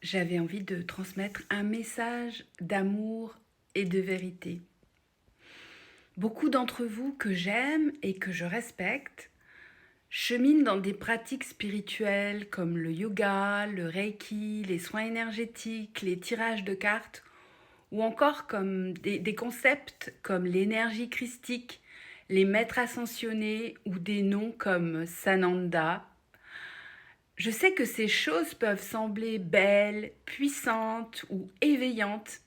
j'avais envie de transmettre un message d'amour et de vérité. Beaucoup d'entre vous que j'aime et que je respecte cheminent dans des pratiques spirituelles comme le yoga, le reiki, les soins énergétiques, les tirages de cartes ou encore comme des concepts comme l'énergie christique, les maîtres ascensionnés ou des noms comme Sananda. Je sais que ces choses peuvent sembler belles, puissantes ou éveillantes,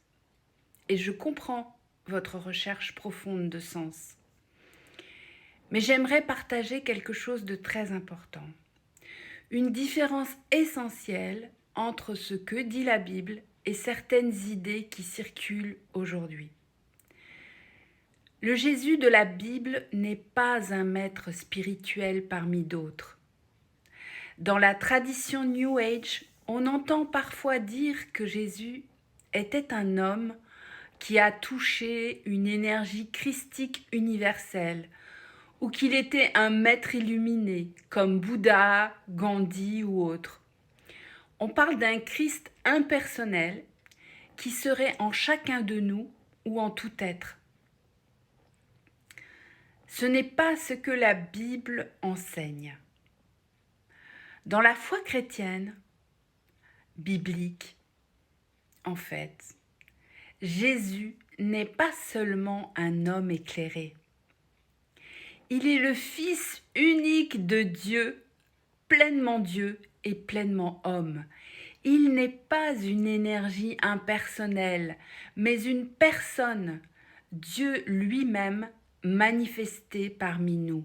et je comprends votre recherche profonde de sens. Mais j'aimerais partager quelque chose de très important. Une différence essentielle entre ce que dit la Bible et certaines idées qui circulent aujourd'hui. Le Jésus de la Bible n'est pas un maître spirituel parmi d'autres. Dans la tradition New Age, on entend parfois dire que Jésus était un homme qui a touché une énergie christique universelle, ou qu'il était un maître illuminé, comme Bouddha, Gandhi ou autre. On parle d'un Christ impersonnel qui serait en chacun de nous ou en tout être. Ce n'est pas ce que la Bible enseigne. Dans la foi chrétienne, biblique, en fait, Jésus n'est pas seulement un homme éclairé. Il est le Fils unique de Dieu et pleinement homme. Il n'est pas une énergie impersonnelle, mais une personne, Dieu lui-même manifesté parmi nous.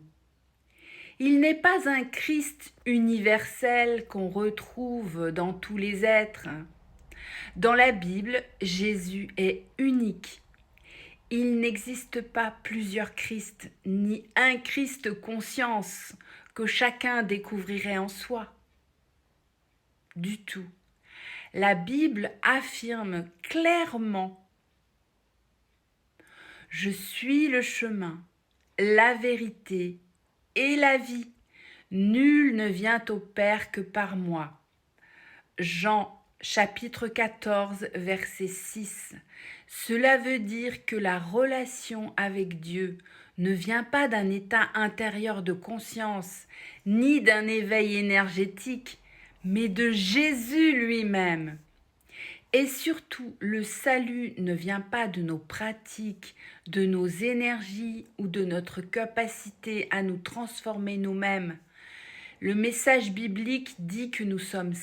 Il n'est pas un Christ universel qu'on retrouve dans tous les êtres. Dans la Bible, Jésus est unique. Il n'existe pas plusieurs Christ, ni un Christ conscience que chacun découvrirait en soi. Du tout. La Bible affirme clairement « Je suis le chemin, la vérité et la vie. Nul ne vient au Père que par moi. » Jean chapitre 14, verset 6. Cela veut dire que la relation avec Dieu ne vient pas d'un état intérieur de conscience, ni d'un éveil énergétique, mais de Jésus lui-même. Et surtout, le salut ne vient pas de nos pratiques, de nos énergies ou de notre capacité à nous transformer nous-mêmes. Le message biblique dit que nous sommes